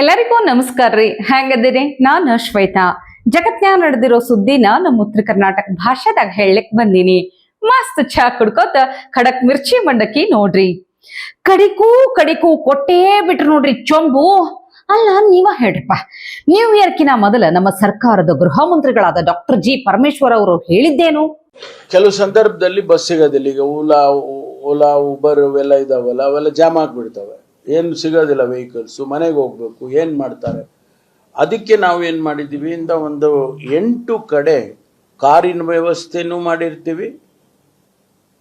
ಎಲ್ಲರಿಗೂ ನಮಸ್ಕಾರ ರೀ. ಹೆಂಗದಿರಿ? ನಾನು ಶ್ವೇತಾ. ಜಗತ್ನ್ಯಾಗ ನಡೆದಿರೋ ಸುದ್ದಿನ ನಮ್ಮ ಉತ್ತರ ಕರ್ನಾಟಕ ಭಾಷೆದಾಗ ಹೇಳಕ್ ಬಂದೀನಿ. ಮಸ್ತ್ ಚಾ ಕುಡ್ಕೋತ ಖಡಕ್ ಮಿರ್ಚಿ ಮಂಡಕ್ಕಿ ನೋಡ್ರಿ. ಕಡಿಗೂ ಕೊಟ್ಟೇ ಬಿಟ್ರು ನೋಡ್ರಿ ಚೊಂಬು. ಅಲ್ಲ, ನೀವ ಹೇಳ್ರಪ್ಪ, ನ್ಯೂ ಇಯರ್ಕಿನ ಮೊದಲ ನಮ್ಮ ಸರ್ಕಾರದ ಗೃಹ ಮಂತ್ರಿಗಳಾದ ಡಾಕ್ಟರ್ ಜಿ ಪರಮೇಶ್ವರ್ ಅವರು ಹೇಳಿದ್ದೇನು? ಕೆಲವು ಸಂದರ್ಭದಲ್ಲಿ ಬಸ್ ಸಿಗೋದಿಲ್ಲ. ಈಗ ಓಲಾ ಉಬರ್ ಅವೆಲ್ಲ ಇದಾವಲ್ಲ, ಅವೆಲ್ಲ ಜಾಮ್ ಆಗ್ಬಿಡ್ತವೆ. ಏನು ಸಿಗೋದಿಲ್ಲ ವೆಹಿಕಲ್ಸು, ಮನೆಗೆ ಹೋಗ್ಬೇಕು, ಏನು ಮಾಡ್ತಾರೆ? ಅದಕ್ಕೆ ನಾವು ಏನು ಮಾಡಿದ್ದೀವಿ ಇಂದ ಒಂದು 8 ಕಡೆ ಕಾರಿನ ವ್ಯವಸ್ಥೆನೂ ಮಾಡಿರ್ತೀವಿ,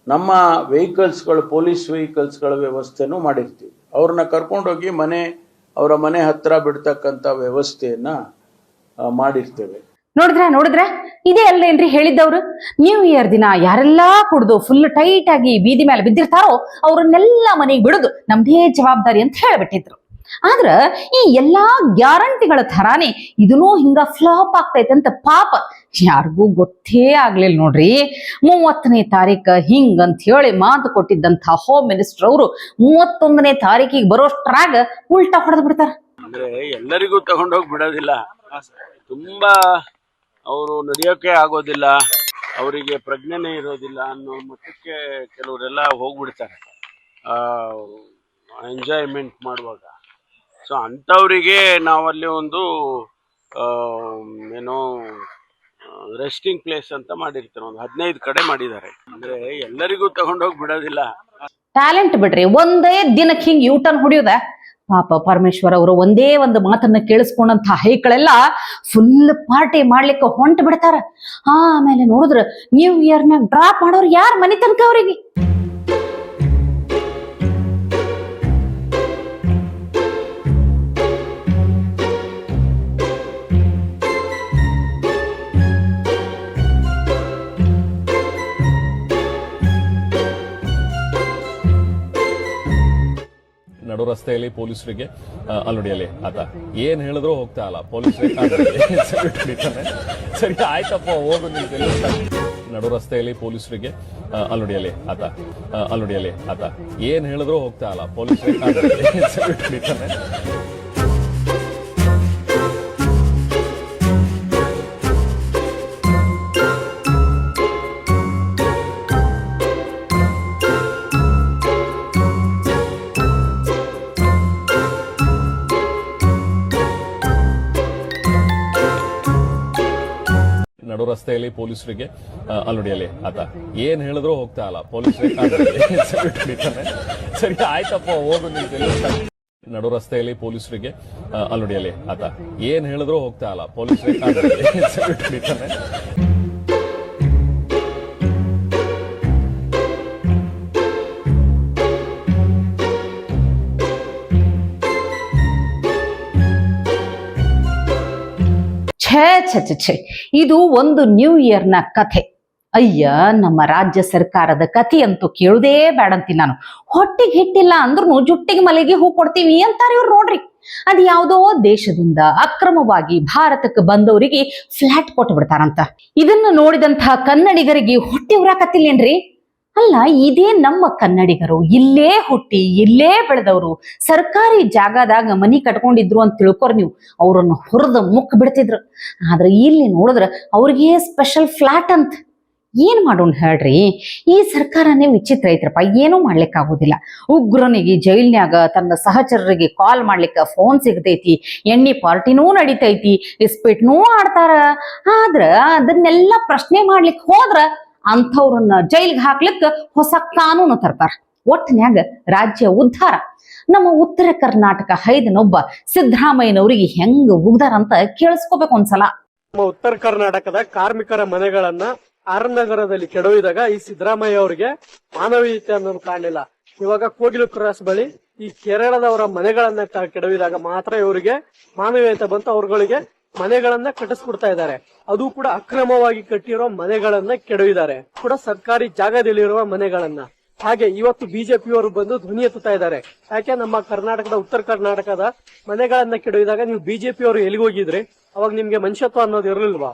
ನಮ್ಮ ವೆಹಿಕಲ್ಸ್ಗಳು ಪೊಲೀಸ್ ವೆಹಿಕಲ್ಸ್ಗಳ ವ್ಯವಸ್ಥೆನೂ ಮಾಡಿರ್ತೀವಿ. ಅವ್ರನ್ನ ಕರ್ಕೊಂಡೋಗಿ ಅವರ ಮನೆ ಹತ್ರ ಬಿಡ್ತಕ್ಕಂಥ ವ್ಯವಸ್ಥೆಯನ್ನ ಮಾಡಿರ್ತೇವೆ. ನೋಡಿದ್ರ ಇದೇ ಅಲ್ಲೇನ್ರಿ ಹೇಳಿದ್ದವ್ರು? ನ್ಯೂ ಇಯರ್ ದಿನ ಯಾರೆಲ್ಲಾ ಕುಡ್ದು ಫುಲ್ ಟೈಟ್ ಆಗಿ ಬೀದಿ ಮೇಲೆ ಬಿದ್ದಿರ್ತಾರೋ ಅವ್ರನ್ನೆಲ್ಲ ಮನೆಗೆ ಬಿಡುದು ನಮ್ದೇ ಜವಾಬ್ದಾರಿ ಅಂತ ಹೇಳ್ಬಿಟ್ಟಿದ್ರು. ಆದ್ರ ಈ ಎಲ್ಲಾ ಗ್ಯಾರಂಟಿಗಳ ಥರಾನೇ ಇದನ್ನೂ ಹಿಂಗ ಫ್ಲಾಪ್ ಆಗ್ತೈತೆ ಅಂತ ಪಾಪ ಯಾರಿಗೂ ಗೊತ್ತೇ ಆಗ್ಲಿಲ್ಲ ನೋಡ್ರಿ. 30ನೇ ತಾರೀಕು ಹಿಂಗಂತ ಹೇಳಿ ಮಾತು ಕೊಟ್ಟಿದ್ದಂತ ಹೋಮ್ ಮಿನಿಸ್ಟರ್ ಅವರು 31ನೇ ತಾರೀಕಿಗೆ ಬರೋಷ್ಟ್ರಾಗ ಉಲ್ಟಾ ಹೊಡೆದ್ ಬಿಡ್ತಾರ. ಅಂದ್ರೆ ಎಲ್ಲರಿಗೂ ತಗೊಂಡೋಗಿ ಬಿಡೋದಿಲ್ಲ, ತುಂಬಾ ಅವರು ನಡೆಯೋಕೆ ಆಗೋದಿಲ್ಲ, ಅವರಿಗೆ ಪ್ರಜ್ಞೆನೇ ಇರೋದಿಲ್ಲ ಅನ್ನೋ ಮಟ್ಟಕ್ಕೆ ಕೆಲವರೆಲ್ಲ ಹೋಗ್ಬಿಡ್ತಾರೆ ಎಂಜಾಯ್ಮೆಂಟ್ ಮಾಡುವಾಗ. ಸೊ ಅಂಥವರಿಗೆ ನಾವಲ್ಲಿ ಒಂದು ಏನೋ ರೆಸ್ಟಿಂಗ್ ಪ್ಲೇಸ್ ಅಂತ ಮಾಡಿರ್ತಾರೆ. ಒಂದು 15 ಕಡೆ ಮಾಡಿದ್ದಾರೆ. ಅಂದ್ರೆ ಎಲ್ಲರಿಗೂ ತಗೊಂಡೋಗಿ ಬಿಡೋದಿಲ್ಲ. ಟ್ಯಾಲೆಂಟ್ ಬಿಡ್ರಿ, ಒಂದೇ ದಿನಕ್ಕೆ ಹಿಂಗ್ ಯೂಟರ್ನ್ ಹೊಡಿಯೋದ. ಪಾಪ ಪರಮೇಶ್ವರ್ ಅವರು ಒಂದೇ ಒಂದು ಮಾತನ್ನ ಕೇಳಿಸ್ಕೊಂಡಂತ ಹೈಕಳೆಲ್ಲ ಫುಲ್ ಪಾರ್ಟಿ ಮಾಡ್ಲಿಕ್ಕೆ ಹೊಂಟ ಬಿಡ್ತಾರ. ಆಮೇಲೆ ನೋಡಿದ್ರ ನ್ಯೂ ಇಯರ್ನಾಗ ಡ್ರಾಪ್ ಮಾಡೋರು ಯಾರ ಮನೆ ತನಕ ಅವ್ರಿಗೆ? ನಡು ರಸ್ತೆಯಲ್ಲಿ ಪೊಲೀಸರಿಗೆ ಅಲ್ಲೊಡಿಯಲ್ಲಿ ಆತ ಏನ್ ಹೇಳಿದ್ರು ಹೋಗ್ತಾ ಅಲ್ಲ, ಪೊಲೀಸರಿಗೆ ಸರಿ ಆಯ್ತಪ್ಪ ಹೋಗು ನಿಂತ. ನಡು ರಸ್ತೆಯಲ್ಲಿ ಪೊಲೀಸರಿಗೆ ಅಲ್ಲೊಡಿಯಲ್ಲಿ ಆತ ಏನ್ ಹೇಳಿದ್ರು ಹೋಗ್ತಾ ಅಲ್ಲ, ಪೊಲೀಸರಿಗೆ ನಡು ರಸ್ತೆಯಲ್ಲಿ ಪೊಲೀಸರಿಗೆ ಅಲ್ಲೊಡಿಯಲ್ಲಿ ಆತ ಏನ್ ಹೇಳಿದ್ರು ಹೋಗ್ತಾ ಅಲ್ಲ, ಪೊಲೀಸರಿಗೆ ಸರಿ ಆಯ್ತಪ್ಪ ಹೋಗು ನಿಂತ. ನಡು ರಸ್ತೆಯಲ್ಲಿ ಪೊಲೀಸರಿಗೆ ಅಲ್ಲೊಡಿಯಲ್ಲಿ ಆತ ಏನ್ ಹೇಳಿದ್ರು ಹೋಗ್ತಾ ಅಲ್ಲ, ಪೊಲೀಸರಿಗೆ ಛೇ, ಇದು ಒಂದು ನ್ಯೂ ಇಯರ್ನ ಕಥೆ. ಅಯ್ಯ, ನಮ್ಮ ರಾಜ್ಯ ಸರ್ಕಾರದ ಕಥೆ ಅಂತೂ ಕೇಳುದೇ ಬೇಡಂತೀನಿ ನಾನು. ಹೊಟ್ಟಿಗೆ ಹಿಟ್ಟಿಲ್ಲ ಅಂದ್ರೂ ಜುಟ್ಟಿಗೆ ಮಲೆಗೆ ಹೂ ಕೊಡ್ತೀವಿ ಅಂತಾರೆ ಇವ್ರು ನೋಡ್ರಿ. ಅದ್ ಯಾವುದೋ ದೇಶದಿಂದ ಅಕ್ರಮವಾಗಿ ಭಾರತಕ್ಕೆ ಬಂದವರಿಗೆ ಫ್ಲಾಟ್ ಕೊಟ್ಟು ಬಿಡ್ತಾರಂತ. ಇದನ್ನ ನೋಡಿದಂತಹ ಕನ್ನಡಿಗರಿಗೆ ಹೊಟ್ಟೆ ಉರಾಕತ್ತಿಲ್ಲೇನ್ರಿ? ಅಲ್ಲ, ಇದೇ ನಮ್ಮ ಕನ್ನಡಿಗರು, ಇಲ್ಲೇ ಹುಟ್ಟಿ ಇಲ್ಲೇ ಬೆಳೆದವರು, ಸರ್ಕಾರಿ ಜಾಗದಾಗ ಮನಿ ಕಟ್ಕೊಂಡಿದ್ರು ಅಂತ ತಿಳ್ಕೊರ್ ನೀವು. ಅವ್ರನ್ನ ಹುರಿದ ಮುಕ್ ಬಿಡ್ತಿದ್ರು. ಆದ್ರೆ ಇಲ್ಲಿ ನೋಡಿದ್ರ ಅವ್ರಿಗೆ ಸ್ಪೆಷಲ್ ಫ್ಲಾಟ್ ಅಂತ. ಏನ್ ಮಾಡೋಣ ಹೇಳ್ರಿ? ಈ ಸರ್ಕಾರನೇ ವಿಚಿತ್ರ ಐತ್ರಪ್ಪ, ಏನೂ ಮಾಡ್ಲಿಕ್ಕೆ ಆಗೋದಿಲ್ಲ. ಉಗ್ರನಿಗೆ ಜೈಲ್ನ್ಯಾಗ ತನ್ನ ಸಹಚರರಿಗೆ ಕಾಲ್ ಮಾಡ್ಲಿಕ್ಕೆ ಫೋನ್ ಸಿಗತೈತಿ, ಎಣ್ಣೆ ಪಾರ್ಟಿನೂ ನಡಿತೈತಿ, ಇಸ್ಪೀಟ್ನೂ ಆಡ್ತಾರ. ಆದ್ರ ಅದನ್ನೆಲ್ಲ ಪ್ರಶ್ನೆ ಮಾಡ್ಲಿಕ್ಕೆ ಹೋದ್ರ ಅಂಥವ್ರನ್ನ ಜೈಲ್ಗೆ ಹಾಕ್ಲಿಕ್ಕೆ ಹೊಸ ಕಾನೂನು ತರ್ತಾರ. ಒಟ್ಟಿನ್ಯಾಗ ರಾಜ್ಯ ಉದ್ಧಾರ. ನಮ್ಮ ಉತ್ತರ ಕರ್ನಾಟಕ ಹೈದನೊಬ್ಬ ಸಿದ್ದರಾಮಯ್ಯನವ್ರಿಗೆ ಹೆಂಗ ಉಗ್ದಾರಂತ ಕೇಳಿಸ್ಕೋಬೇಕು ಒಂದ್ಸಲ. ನಮ್ಮ ಉತ್ತರ ಕರ್ನಾಟಕದ ಕಾರ್ಮಿಕರ ಮನೆಗಳನ್ನ ಆರ್ನಗರದಲ್ಲಿ ಕೆಡವಿದಾಗ ಈ ಸಿದ್ದರಾಮಯ್ಯ ಅವರಿಗೆ ಮಾನವೀಯತೆ ಅನ್ನೋದು ಕಾಣಲಿಲ್ಲ. ಇವಾಗ ಕೋಗಿಲು ಕ್ರಾಸ್ ಬಳಿ ಈ ಕೇರಳದವರ ಮನೆಗಳನ್ನ ಕೆಡವಿದಾಗ ಮಾತ್ರ ಇವರಿಗೆ ಮಾನವೀಯತೆ ಬಂತು. ಅವ್ರಗಳಿಗೆ ಮನೆಗಳನ್ನ ಕಟ್ಟಿಸ್ಕೊಡ್ತಾ ಇದ್ದಾರೆ. ಅದು ಕೂಡ ಅಕ್ರಮವಾಗಿ ಕಟ್ಟಿರೋ ಮನೆಗಳನ್ನ ಕೆಡವಿದ್ದಾರೆ, ಕೂಡ ಸರ್ಕಾರಿ ಜಾಗದಲ್ಲಿರುವ ಮನೆಗಳನ್ನ. ಹಾಗೆ ಇವತ್ತು ಬಿಜೆಪಿಯವರು ಬಂದು ಧ್ವನಿ ಎತ್ತುತ್ತಾ ಇದ್ದಾರೆ. ಯಾಕೆ ನಮ್ಮ ಕರ್ನಾಟಕದ ಉತ್ತರ ಕರ್ನಾಟಕದ ಮನೆಗಳನ್ನ ಕೆಡವಿದಾಗ ನೀವು ಬಿಜೆಪಿಯವರು ಎಲ್ಲಿಗೋಗಿದ್ರಿ? ಅವಾಗ ನಿಮ್ಗೆ ಮನುಷ್ಯತ್ವ ಅನ್ನೋದು ಇರಲಿಲ್ವಾ?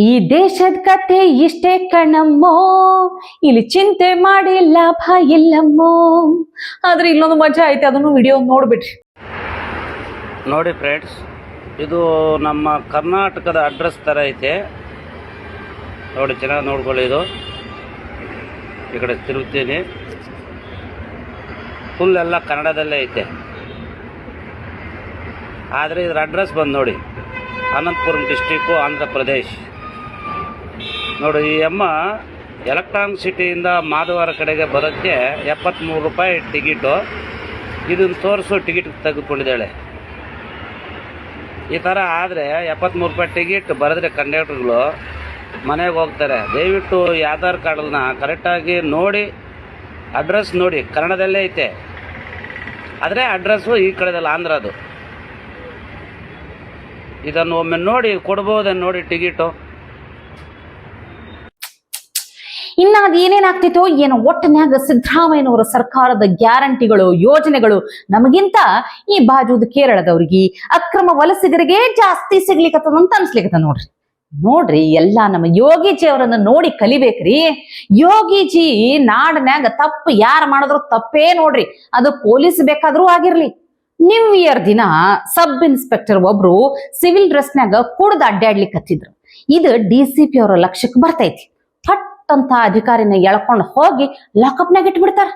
ಈ ದೇಶದ ಕಥೆ ಇಷ್ಟೇ ಕಣಮ್ಮೋ, ಇಲ್ಲಿ ಚಿಂತೆ ಮಾಡಿ ಲಾಭ ಇಲ್ಲಮ್ಮೋ. ಆದ್ರೆ ಇಲ್ಲೊಂದು ಮಜಾ ಐತೆ, ಅದನ್ನು ವಿಡಿಯೋ ನೋಡ್ಬಿಟ್ರಿ. ನೋಡಿ ಫ್ರೆಂಡ್ಸ್, ಇದು ನಮ್ಮ ಕರ್ನಾಟಕದ ಅಡ್ರೆಸ್ ಥರ ಐತೆ ನೋಡಿ, ಚೆನ್ನಾಗಿ ನೋಡ್ಕೊಳ್ಳಿ. ಇದು ಈ ಕಡೆ ತಿರುಗ್ತೀನಿ, ಫುಲ್ ಎಲ್ಲ ಕನ್ನಡದಲ್ಲೇ ಐತೆ. ಆದರೆ ಇದ್ರ ಅಡ್ರೆಸ್ ಬಂದು ನೋಡಿ, ಅನಂತಪುರಂ ಡಿಸ್ಟಿಕ್ಕು, ಆಂಧ್ರ ಪ್ರದೇಶ್. ನೋಡಿ, ಈ ಅಮ್ಮ ಎಲೆಕ್ಟ್ರಾನಿಕ್ ಸಿಟಿಯಿಂದ ಮಾಧವಾರ ಕಡೆಗೆ ಬರೋಕ್ಕೆ 73 ರೂಪಾಯಿ ಟಿಕೆಟು. ಇದನ್ನು ತೋರಿಸೋ ಟಿಕೆಟ್ ತೆಗೆದುಕೊಂಡಿದ್ದಾಳೆ. ಈ ಥರ ಆದರೆ 73 ರೂಪಾಯಿ ಟಿಕೆಟ್ ಬರೆದ್ರೆ ಕಂಡಕ್ಟರ್ಗಳು ಮನೆಗೆ ಹೋಗ್ತಾರೆ. ದಯವಿಟ್ಟು ಈ ಆಧಾರ್ ಕಾರ್ಡನ್ನ ಕರೆಕ್ಟಾಗಿ ನೋಡಿ, ಅಡ್ರೆಸ್ ನೋಡಿ, ಕನ್ನಡದಲ್ಲೇ ಐತೆ. ಆದರೆ ಅಡ್ರೆಸ್ಸು ಈ ಕಡೆದಲ್ಲಿ ಆಂಧ್ರದು. ಇದನ್ನು ಒಮ್ಮೆ ನೋಡಿ, ಕೊಡ್ಬೋದೇ ನೋಡಿ ಟಿಕೆಟು. ಇನ್ನ ಅದೇನೇನಾಗ್ತಿತ್ತೋ ಏನೋ, ಒಟ್ಟಿನ್ಯಾಗ ಸಿದ್ದರಾಮಯ್ಯನವರ ಸರ್ಕಾರದ ಗ್ಯಾರಂಟಿಗಳು, ಯೋಜನೆಗಳು ನಮಗಿಂತ ಈ ಬಾಜುದ ಕೇರಳದವ್ರಿಗೆ, ಅಕ್ರಮ ವಲಸಿಗರಿಗೆ ಜಾಸ್ತಿ ಸಿಗ್ಲಿಕ್ಕತ್ತದಂತ ಅನ್ಸ್ಲಿಕ್ಕತ್ತ ನೋಡ್ರಿ. ಎಲ್ಲ ನಮ್ಮ ಯೋಗಿಜಿ ಅವರನ್ನ ನೋಡಿ ಕಲಿಬೇಕ್ರಿ. ಯೋಗಿಜಿ ನಾಡಿನ್ಯಾಗ ತಪ್ಪು ಯಾರು ಮಾಡಿದ್ರು ತಪ್ಪೇ ನೋಡ್ರಿ, ಅದು ಪೊಲೀಸ್ ಬೇಕಾದ್ರೂ ಆಗಿರ್ಲಿ. ನ್ಯೂ ಇಯರ್ ದಿನ ಸಬ್ ಇನ್ಸ್ಪೆಕ್ಟರ್ ಒಬ್ರು ಸಿವಿಲ್ ಡ್ರೆಸ್ನ್ಯಾಗ ಕುಡ್ದು ಅಡ್ಡಾಡ್ಲಿಕ್ಕತ್ತಿದ್ರು. ಇದು DCP ಅವರ ಲಕ್ಷ್ಯಕ್ಕೆ ಬರ್ತೈತಿ. ಫಟ್ ಅಂತ ಅಧಿಕಾರಿನ ಎಳ್ಕೊಂಡು ಹೋಗಿ ಲಾಕಪ್ನಾಗ ಇಟ್ಬಿಡ್ತಾರ.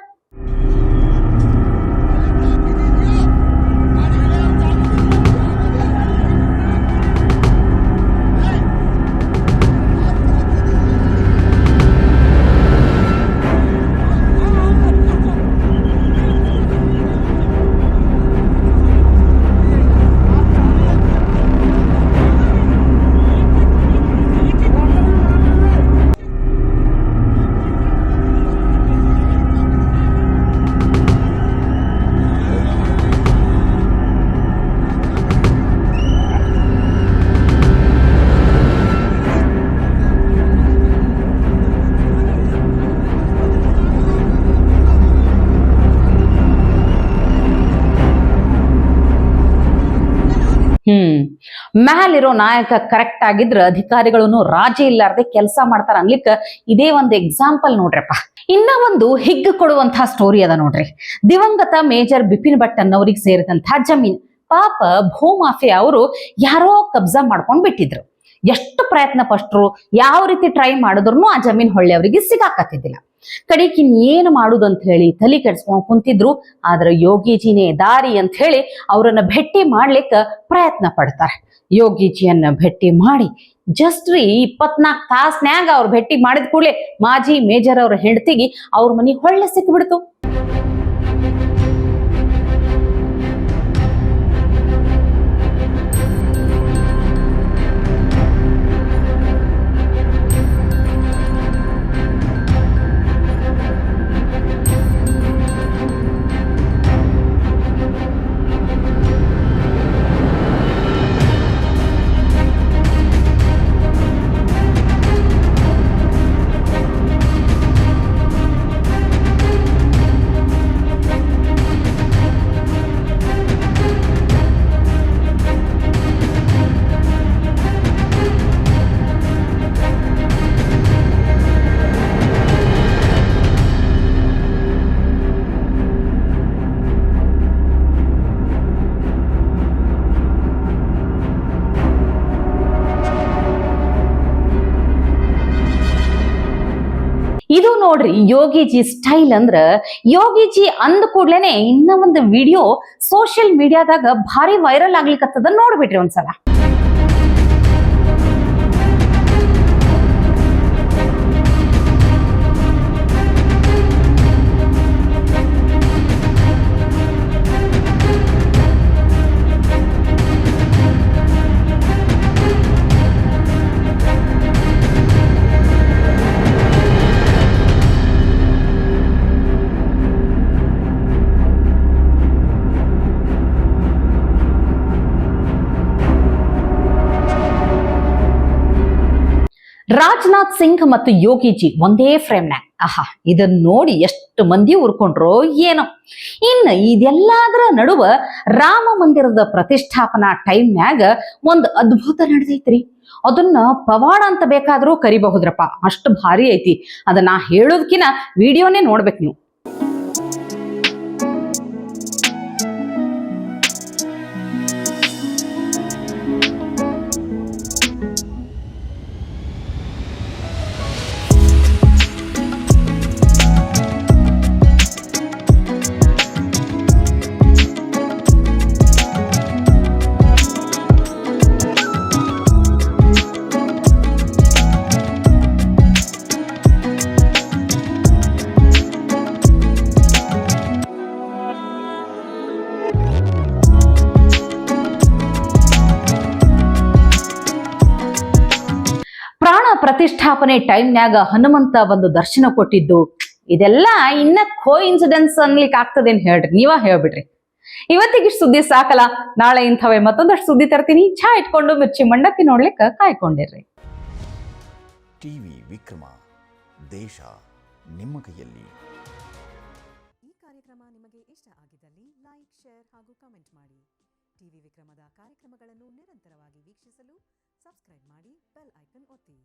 ಮ್ಯಾಲಿರೋ ನಾಯಕ ಕರೆಕ್ಟ್ ಆಗಿದ್ರ ಅಧಿಕಾರಿಗಳನ್ನು ರಾಜಿ ಇಲ್ಲಾರ್ದೆ ಕೆಲಸ ಮಾಡ್ತಾರ ಅನ್ಲಿಕ್ಕ ಇದೇ ಒಂದು ಎಕ್ಸಾಂಪಲ್ ನೋಡ್ರಪ್ಪ. ಇನ್ನ ಒಂದು ಹಿಗ್ಗು ಕೊಡುವಂತಹ ಸ್ಟೋರಿ ಅದ ನೋಡ್ರಿ. ದಿವಂಗತ ಮೇಜರ್ ಬಿಪಿನ್ ಭಟ್ ಅನ್ನೋರಿಗೆ ಸೇರಿದಂತಹ ಜಮೀನ್ ಪಾಪ ಭೂಮಾಫಿಯಾ ಅವರು ಯಾರೋ ಕಬ್ಜಾ ಮಾಡ್ಕೊಂಡ್ ಬಿಟ್ಟಿದ್ರು. ಎಷ್ಟು ಪ್ರಯತ್ನ ಪಟ್ಟರು, ಯಾವ ರೀತಿ ಟ್ರೈ ಮಾಡಿದ್ರು ಆ ಜಮೀನ್ ಹೊಳ್ಳಿ ಅವರಿಗೆ ಸಿಗಾಕತ್ತಿದ್ದಿಲ್ಲ. ಕಡೆಗೆ ಏನು ಮಾಡುದು ಅಂತ ಹೇಳಿ ತಲೆ ಕೆಡ್ಸ್ಕೊಂಡ್ ಕುಂತಿದ್ರು. ಆದ್ರೆ ಯೋಗಿಜಿನೇ ದಾರಿ ಅಂತ ಹೇಳಿ ಅವರನ್ನ ಭೇಟಿ ಮಾಡ್ಲಿಕ್ಕೆ ಪ್ರಯತ್ನ ಪಡ್ತಾರೆ. ಯೋಗಿಜಿಯನ್ನ ಭೇಟಿ ಮಾಡಿ ಜಸ್ಟ್ 24 ತಾಸ್ನ್ಯಾಗ ಅವ್ರು ಭೇಟಿ ಮಾಡಿದ ಕೂಡಲೇ ಮಾಜಿ ಮೇಜರ್ ಅವ್ರ ಹೆಂಡತಿಗೆ ಅವ್ರ ಮನೆ ಹೊಳ್ಳೆ ಸಿಕ್ಬಿಡ್ತು. ಇದು ನೋಡ್ರಿ ಯೋಗಿಜಿ ಸ್ಟೈಲ್. ಅಂದ್ರ ಯೋಗಿಜಿ ಅಂದ ಕೂಡ್ಲೇನೆ ಇನ್ನ ಒಂದು ವಿಡಿಯೋ ಸೋಷಿಯಲ್ ಮೀಡಿಯಾದಾಗ ಭಾರಿ ವೈರಲ್ ಆಗ್ಲಿಕ್ಕತ್ತದ, ನೋಡ್ಬಿಟ್ರಿ ಒಂದ್ಸಲ. ರಾಜನಾಥ್ ಸಿಂಗ್ ಮತ್ತು ಯೋಗಿಜಿ ಒಂದೇ ಫ್ರೇಮ್ನಾಗ. ಇದನ್ನ ನೋಡಿ ಎಷ್ಟು ಮಂದಿ ಉರ್ಕೊಂಡ್ರೋ ಏನೋ. ಇನ್ನು ಇದೆಲ್ಲದರ ನಡುವ ರಾಮ ಮಂದಿರದ ಪ್ರತಿಷ್ಠಾಪನಾ ಟೈಮ್ನ್ಯಾಗ ಒಂದು ಅದ್ಭುತ ನಡೆದೈತ್ರಿ. ಅದನ್ನ ಪವಾಡ ಅಂತ ಬೇಕಾದ್ರೂ ಕರಿಬಹುದ್ರಪ್ಪ, ಅಷ್ಟು ಭಾರಿ ಐತಿ. ಅದನ್ನ ಹೇಳೋದಕ್ಕಿನ ವಿಡಿಯೋನೇ ನೋಡ್ಬೇಕು ನೀವು. ಪ್ರತಿಷ್ಠಾಪನೆ ಟೈಮ್ನ್ಯಾಗ ಹನುಮಂತ ಬಂದು ದರ್ಶನ ಕೊಟ್ಟಿದ್ದು ಇದೆಲ್ಲ ಇನ್ನ ಕೋ ಇನ್ಸಿಡೆನ್ಸ್ ಅನ್ಲಿಕ್ಕೆ ಆಗ್ತದೇನ್ ಹೇಳ್ರಿ, ನೀವ ಹೇಳ್ಬಿಡ್ರಿ. ಇವತ್ತಿಗೆ ಸುದ್ದಿ ಸಾಕಲ್ಲ, ನಾಳೆ ಇಂಥವೇ ಮತ್ತೊಂದಷ್ಟು ಸುದ್ದಿ ತರ್ತೀನಿ. ಚಾ ಇಟ್ಕೊಂಡು ಮಿರ್ಚಿ ಮಂಡಕ್ಕಿ ನೋಡ್ಲಿಕ್ಕೆ ಕಾಯ್ಕೊಂಡಿರ್ರಿ. ಟಿವಿ ವಿಕ್ರಮ, ದೇಶ ನಿಮ್ಮ ಕೈಯಲ್ಲಿ. ಈ ಕಾರ್ಯಕ್ರಮ ನಿಮಗೆ ಇಷ್ಟ ಆಗಿದ್ದಲ್ಲಿ ಲೈಕ್, ಶೇರ್ ಹಾಗೂ ಕಮೆಂಟ್ ಮಾಡಿ. ಟಿವಿ ವಿಕ್ರಮದ ಕಾರ್ಯಕ್ರಮಗಳನ್ನು ನಿರಂತರವಾಗಿ ವೀಕ್ಷಿಸಲು ಸಬ್ಸ್ಕ್ರೈಬ್ ಮಾಡಿ, ಬೆಲ್ ಐಕನ್ ಒತ್ತಿ.